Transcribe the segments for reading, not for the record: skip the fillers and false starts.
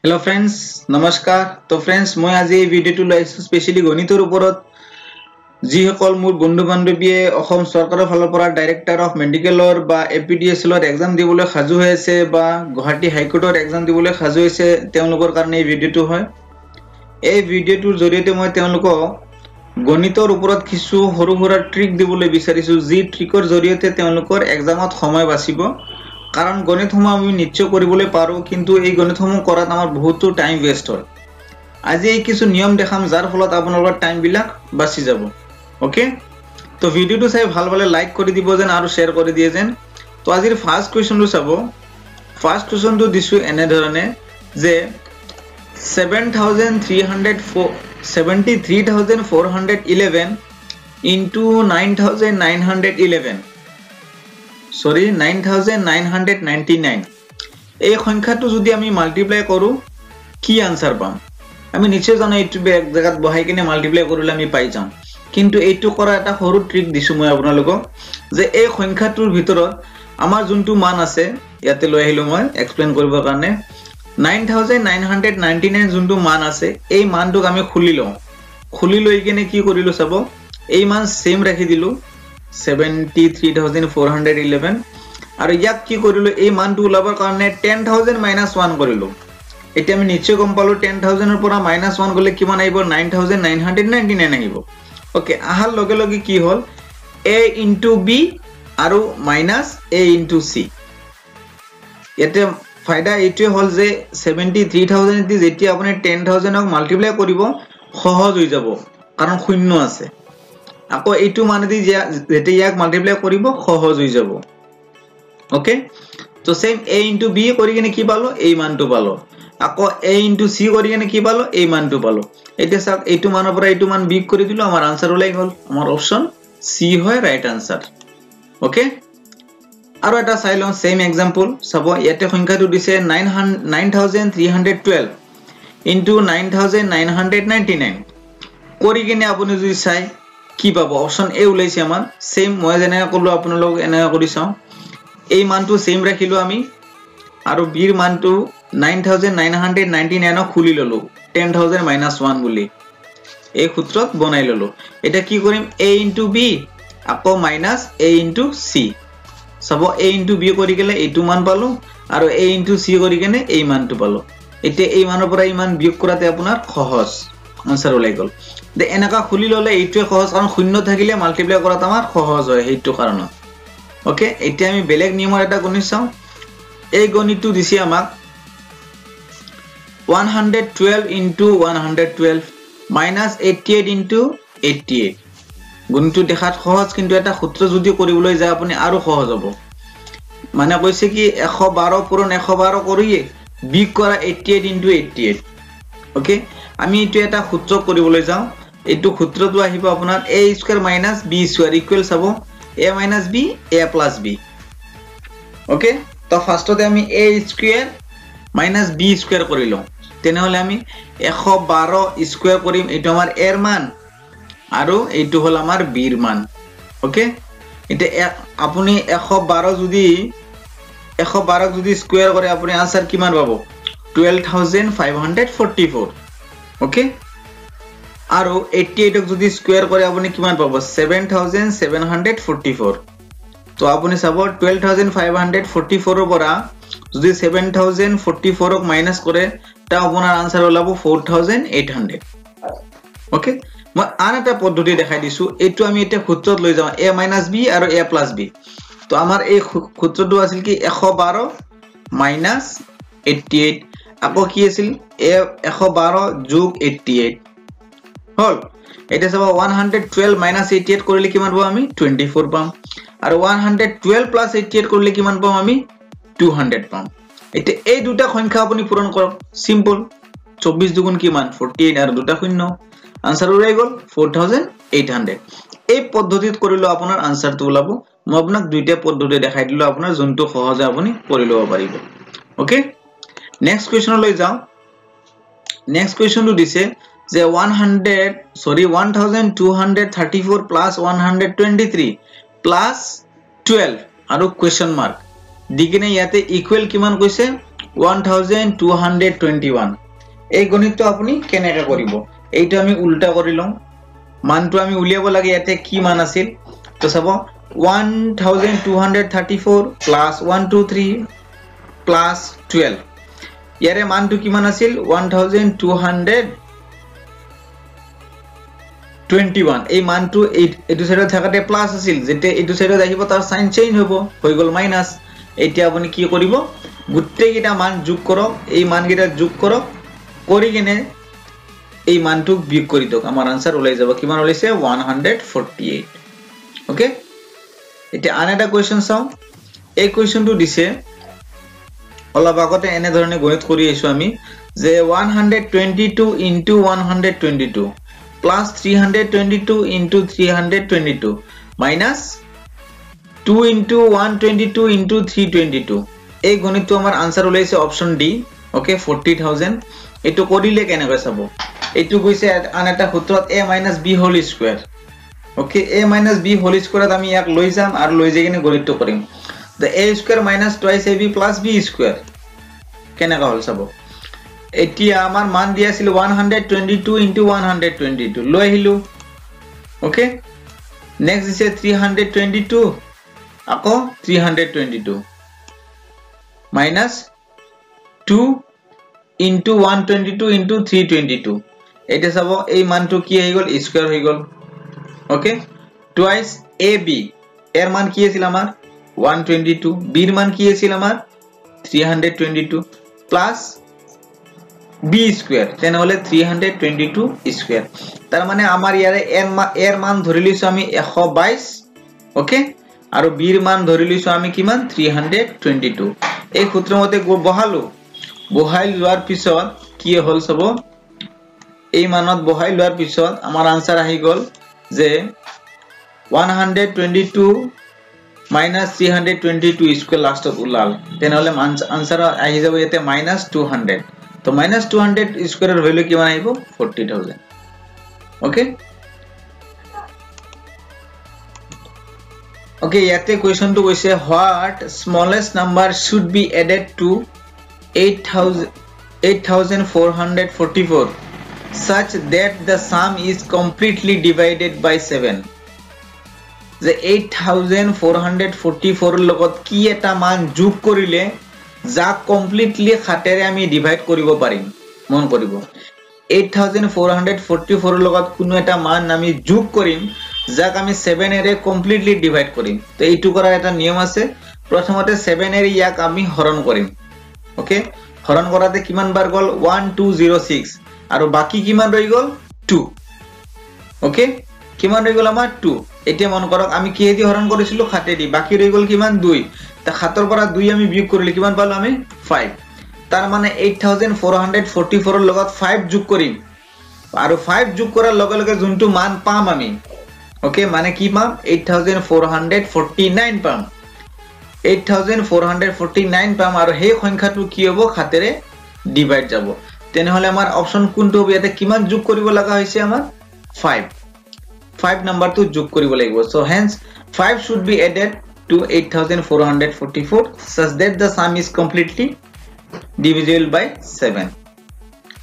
Hello friends, namaskar. तो friends মই আজি এই ভিডিওটো লৈছো স্পেশালি গণিতৰ ওপৰত যি সকল মোৰ বন্ধু বান্ধৱীয়ে অসম চৰকাৰৰ ফালৰ পৰা ডাইৰেক্টৰ অফ মেডিকেলৰ বা এপিডিএছএলৰ এক্সাম দিবলৈ সাজু হৈ আছে বা গুৱাহাটী হাইকোৰ্টৰ এক্সাম দিবলৈ সাজু হৈছে তেওঁলোকৰ কাৰণে এই ভিডিওটো হয়। এই ভিডিওটোৰ জৰিয়তে মই তেওঁলোকক গণিতৰ ওপৰত কিছু সৰু সৰু ট্ৰিক দিবলৈ বিচাৰিছো যি ট্ৰিকৰ জৰিয়তে তেওঁলোকৰ এক্সামত সময় বাচিব। कारण गणितসমূह আমি নিশ্চয় কৰিবলৈ পাৰো কিন্তু এই গণিতসমূহ কৰাত আমাৰ বহুত টাইম ওয়েস্ট হয়। আজি এই কিছু নিয়ম দেখাম যাৰ ফলত আপোনালোকৰ টাইম বিলাক বাচি যাব। ওকে, তো ভিডিওটো চাই ভাল ভালে লাইক কৰি দিব যেন আৰু শেয়াৰ কৰি দিয়ে যেন। তো আজিৰ ফাৰ্স্ট কোৱেশ্চনটো চাব। ফাৰ্স্ট কোৱেশ্চনটো দিছো এনে ধৰণে যে 73,411 into 9,911 sorry 9,999 এই সংখ্যাটো যদি আমি মাল্টিপ্লাই কৰো কি আনসার পাম আমি নিশ্চয় জানো এইটো এক জায়গাত বহাই কিনে মাল্টিপ্লাই কৰিলে আমি পাই যাম কিন্তু এইটো কৰা এটা সৰু ট্ৰিক দিছো মই আপোনালোকক যে এই সংখ্যাটোৰ ভিতৰত আমাৰ যোনটো মান আছে ইয়াতে লৈ আহিলো মই এক্সপ্লেইন কৰিবৰ কাৰণে 9,999 যোনটো মান আছে এই মানটোক আমি খুলি লৈ কিনে কি কৰিলো চাব এই মান সেম ৰাখি দিলো 73,411 আৰু ইয়াক কি কৰিলো এই মানটো ওলাবৰ কাৰণে 10,000 - 1 কৰিলো এতিয়া আমি নিশ্চয় গম পালো 10,000 ৰ পৰা -1 গলে কিমান আহিব 9,999 আহিব ওকে আহাৰ লগে লগে কি হল a into b আৰু -a into c ইয়াতে ফায়দা এইটোৱে হল যে 73,000 দি যেতিয়া আপুনি 10,000 ক মাল্টিপ্লাই কৰিব সহজ হৈ যাব কাৰণ শূন্য আছে আকৌ এইটো মানে দি যেতে ইয়াক মাল্টিপ্লাই কৰিব সহজ হৈ যাব ওকে তো সেম a into b কৰি কিনে কি পালো এই মানটো পালো আকৌ a into c কৰি কিনে কি পালো এই মানটো পালো এতিয়া সব এইটো মানৰ পৰা এইটো মান বিগ কৰি দিলো আমাৰ আনসাৰ ওলাই গল আমাৰ অপচন c হয় ৰাইট আনসাৰ ওকে আৰু এটা চাই লওঁ সেম एग्जांपल চাব ইয়াতে সংখ্যাটো দিছে 9,312 into 9,999 কৰি কিনে আপুনি যদি চাই কি পাবো অপশন এ উলাইছে আমাৰ সেম মই যেনে কলো আপোনালোক এনে কৰি চাও এই মানটো সেম ৰাখিলো আমি আৰু বিৰ মানটো 9,999 খুলি ললো 10,000 - 1 বুলি এই সূত্ৰত বনাই ললো এটা কি কৰিম a into b আকৌ -a into c সব a into b কৰি গলে এইটো মান পালো আৰু a into c কৰি কেনে এই মানটো পালো এতিয়া এই মানৰ পৰা এই মান বিয়োগ কৰাতে আপোনাৰ সহজ আনসাৰ ওলাই গল দে এনেকা খুলি ললে এইটোৱে সহজ কাৰণ শূন্য থাকিলে মাল্টিপ্লাই কৰাত আমাৰ সহজ হয় হেইটো কাৰণ ওকে এতিয়া আমি বেলেগ নিয়মৰ এটা গণিত চাও এই গণিতটো দিছি আমাক 112 into 112 -88 into 88 গণিতটো দেখাত সহজ কিন্তু এটা সূত্র যদি কৰিবলৈ যায় আপুনি আৰু সহজ হ'ব মানে কৈছে কি 112 পূৰণ 112 কৰিয়ে বিগ কৰা 88 into 88 ওকে আমি এটো এটা সূত্ৰ কৰিবলৈ যাও এটো সূত্ৰটো আহিব আপোনাৰ a square - b square equal চাব a - b a + b okay তো ফার্স্টতে আমি a স্কয়ার - b স্কয়ার কৰিলো তেনেহলে আমি 112 স্কয়াৰ কৰিম এটো আমাৰ a ৰ মান আৰু এইটো হল আমাৰ b ৰ মান ওকে এটা আপুনি 112 যদি স্কয়াৰ কৰে আপুনি আনসাৰ কিমান পাবো 12,544 ওকে আৰু 88 ক যদি স্কয়াৰ কৰে আপুনি কিমান পাবো 7,744 তো আপুনি চাব 12,544 ৰ পৰা যদি 7,044 ক মাইনাস কৰে তা আপোনাৰ আনসার ওলাব 4,800 ওকে মই আন এটা পদ্ধতি দেখাই দিছো এটো আমি এটা সূত্ৰত লৈ যাও a - b আৰু a + b তো আমাৰ এই সূত্ৰটো আছিল কি 112 - 88 আকৌ কি আছিল 112 যোগ 88 হল এটা চাবা 112 - 88 কৰিলে কিমান পাম আমি 24 পাম আৰু 112 + 88 কৰিলে কিমান পাম আমি 200 পাম এটা এই দুটা সংখ্যা আপুনি পূৰণ কৰক সিম্পল 24 দুগুণ কিমান 48 আৰু দুটা শূন্য আনসাৰ ওলাই গল 4,800 এই পদ্ধতিত কৰিলে আপোনাৰ আনসাৰটো ওলাব মই আপোনাক দুইটা পদ্ধতি দেখাই দিলো আপোনাৰ যোনটো সহজে আপুনি কৰি লব পাৰিব ওকে নেক্সট কোৱেশ্চন লৈ যাও নেক্সট কোৱেশ্চনটো দিছে যে 1,234 plus 123 plus 12 আৰু question mark দি কিনে ইয়াতে ইকুৱেল কিমান কৈছে 1221 এই গণিতটো আপুনি কেনেকৈ কৰিব এইটো আমি উল্টা কৰি লম মানটো আমি উলিয়াব লাগে ইয়াতে কি মান আছিল তো চাব 1234 plus 123 plus 12 ইয়াৰে মানটো কিমান আছিল 1221 এই মানটো এইটো সাইডত থাকাতে প্লাস আছিল যেতে এইটো সাইডত আহিব তাৰ সাইন চেঞ্জ হ'ব হৈ গল মাইনাস এতিয়া আপুনি কি কৰিব গুটেই কিটা মান যোগ কৰক এই মান কিটা যোগ কৰক কৰি কিনে এই মানটো বিয়োগ কৰি দিয়ক আমাৰ आंसर ওলাই যাব কিমান ওলাইছে 148 ওকে এতিয়া আন এটা কোৱেশ্চন চাও এই কোৱেশ্চনটো দিছে অলপ আগতে এনে ধৰণে গণিত কৰি আইছো আমি যে 122 into 122 plus 322 into 322 minus 2 into 122 into 322 এই গণিতটো আমাৰ आंसर ওলাইছে অপচন ডি ওকে 40000 এটো কৰিলে কেনেকৈ চাব এটো কৈছে আন এটা সূত্ৰত a - b whole square okay a - b whole স্কয়াৰত আমি ইয়াক লৈ যাম আৰু লৈ যাই কিনে গণিতটো কৰিম the a square minus twice ab plus b square কেনেকৈ হল চাব এতিয়া আমাৰ মান দিয়া আছিল 122 into 122 লৈ আহিলো ওকে নেক্সট দিছে 322 আকৌ 322 minus 2 into 122 into 322 এটা চাব এই মানটো কি হৈ গল স্কয়ার হৈ গল ওকে টুৱাইস ab এৰ মান কি আছিল আমাৰ 122 b এৰ মান কি আছিল আমাৰ 322 প্লাস b স্কয়াৰ তেনে হলে 322 স্কয়াৰ তাৰ মানে আমাৰ ইয়াৰে এৰ মান ধৰি লৈছো আমি 122 ওকে আৰু b এৰ মান ধৰি লৈছো আমি কিমান 322 এই সূত্ৰৰ মতে বহাই লোৱাৰ পিছত কি হল সব এই মানত বহাই লোৱাৰ পিছত আমাৰ आंसर আহি গল যে 122 minus 322 স্কয়ার লাষ্টত উলাল তেনে হলে आंसर আহি যাব ইয়াতে -200 তো -200 স্কয়ারের ভ্যালু কিমান আহিব 40000 ওকে ওকে ইয়াতে কোৱেশ্চনটো কৈছে what smallest number should be added to 8444 such that the sum is completely divided by 7 যে 8444 লগত কি এটা মান যোগ কৰিলে যা কমপ্লিটলি খাটেৰে আমি ডিভাইড কৰিব পাৰিম মন কৰিব 8444 লগত কোনো এটা মান আমি যোগ কৰিম যাক আমি 7 এৰে কমপ্লিটলি ডিভাইড কৰিম তো এইটো কৰাৰ এটা নিয়ম আছে প্ৰথমতে 7 এৰে ইয়াক আমি হৰণ কৰিম ওকে হৰণ কৰাতে কিমান বাৰ গল 1206 আৰু বাকি কিমান ৰৈ গল 2 ওকে কিমান ৰৈ গল আমাৰ 2 এতিয়া মন কৰক আমি কি দি হৰণ কৰিছিলো খাটে দি বাকি ৰৈ গল কিমান 2 তা খাতৰ পৰা 2 আমি বিয়োগ কৰিলে কিমান পালো আমি 5 তাৰ মানে 8444 ৰ লগত 5 যোগ কৰিম আৰু 5 যোগ কৰাৰ লগে লগে যোনটো মান পাম আমি ওকে মানে কি পাম 8449 পাম 8449 পাম আৰু সেই সংখ্যাটো কি হ'ব খাতেৰে ডিভাইড যাব তেনে হলে আমাৰ অপচন কোনটো হ'ব ইয়াতে কিমান যোগ কৰিব লাগা হৈছে আমাৰ 5 নাম্বাৰ তো যোগ কৰিব লাগিব so hence 5 should be added to 8444 such that the sum is completely divisible by 7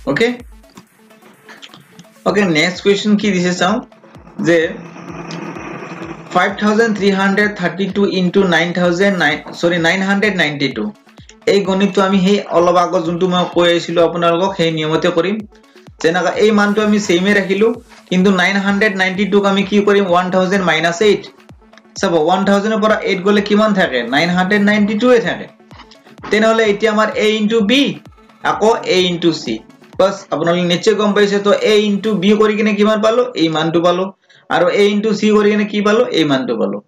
okay next question কি দিছে চাও যে 5332 into 992 এই গণিতটো আমি সেই অলপ আগত যোনটো মই কৈ আছিলো আপোনালোকক সেই নিয়মতে কৰিম যেনেকা এই মানটো আমি সেমে ৰাখিলো কিন্তু 992 ক আমি কি কৰিম 1000 - 8 সব 1000 এৰ পৰা 8 গলে কিমান থাকে 992 এ থাকে তেনে হলে এতিয়া আমাৰ a into b আকৌ a into c বাস আপোনালোকে নিচে গম পাইছে তো a into b কৰি কিনে কিমান পালো এই মানটো পালো আৰু a into c কৰি কিনে কি পালো এই মানটো পালো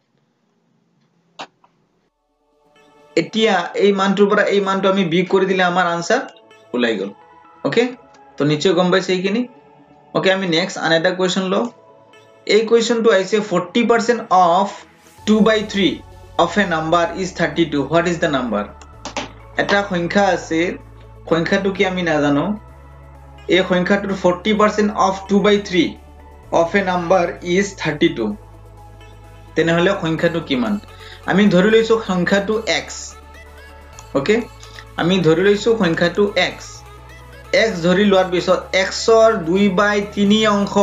এতিয়া এই মানটোৰ পৰা এই মানটো আমি বিয়োগ কৰি দিলে আমাৰ आंसर ওলাই গল ওকে তো নিচে গম পাইছে এইখিনি ওকে আমি নেক্সট আনএটা কোৱেশ্চন লো এই কোৱেশ্চনটো আইছে 40% of 2/3 of a number is 32 what is the number এটা সংখ্যা আছে সংখ্যাটো কি আমি না জানো এই সংখ্যাটোৰ 40% of 2/3 of a number is 32 তেনে হলে সংখ্যাটো কিমান আমি ধৰি লৈছো সংখ্যাটো x ওকে আমি ধৰি লৈছো সংখ্যাটো x x ধৰি লোৱাৰ পিছত x ৰ 2/3 অংশ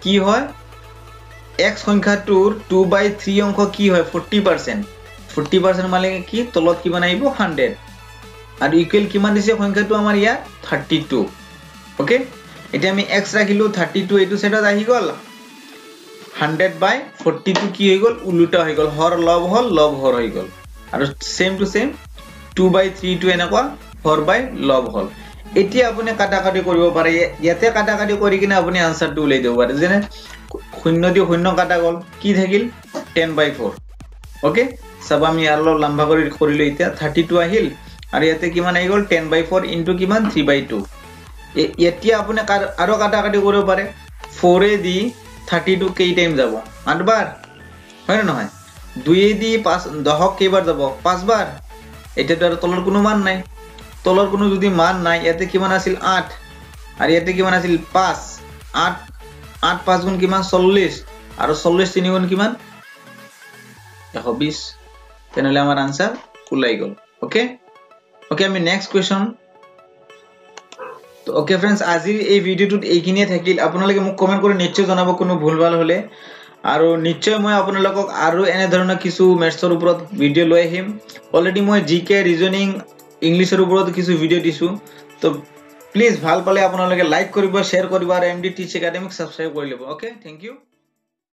কি হয় x সংখ্যাটোৰ 2/3 অংশ কি হয় 40% 40% মানে কি তলত কিমান আহিব 100 আৰু ইকুৱেল কিমান দিছে সংখ্যাটো আমাৰ ইয়াত 32 ওকে এতিয়া আমি x ৰাখিলো 32 এটো সেটত আহি গল 100/42 কি হৈ গল উল্টা হৈ গল হৰ লব হৰ হৈ গল আৰু সেম টু সেম 2/3 টো এনেকুৱা হৰ বাই লব হল এতিয়া আপুনি কাটাকাটি কৰিব পাৰে ইয়াতে কাটাকাটি কৰি কিনে আপুনি আনসাৰটো উলাই দিব পাৰে যেনে শূন্য দি শূন্য কাটা গল কি থাকিল 10/4 ওকে সব আমি আলো লম্বা কৰি কৰিলো এতিয়া 32 আহিল আৰু ইয়াতে কিমান আহি গল 10/4 ইনটু কিমান 3/2 এতিয়া আপুনি আৰু কাটাকাটি কৰিব পাৰে 4 এ দি 32 কেই টাইম যাব 8 বাৰ হয় না নহয় 2 এ দি 5 10 কেইবাৰ যাব 5 বাৰ এটা তো তলৰ কোনো মান নাই তলৰ কোনো যদি মান নাই ইয়াতে কিমান আছিল 8 আৰু ইয়াতে কিমান আছিল 5 8 5 গুণ কিমান 40 আৰু 40 3 গুণ কিমান 120 তেনেহলে আমাৰ आंसर ওলাই গল ওকে ওকে আমি নেক্সট কোৱেশ্চন তো ওকে फ्रेंड्स আজি এই ভিডিওটোত এইখিনিয়ে থাকিল আপোনালোকে মোক কমেন্ট কৰি নিশ্চয় জনাব কোনো ভুলভাল হলে আৰু নিশ্চয় মই আপোনালোকক আৰু এনে ধৰণৰ কিছু মেথছৰ ওপৰত ভিডিও লৈ আহিম অলৰেডি মই জিকে ৰিজনিং ইংলিছৰ ওপৰত কিছু ভিডিও দিছো তো প্লিজ ভাল পালে আপোনালোকে লাইক কৰিব শেয়াৰ কৰিব আৰু এমডি টিচ একাডেমিক সাবস্ক্ৰাইব কৰি লব ওকে থ্যাংক ইউ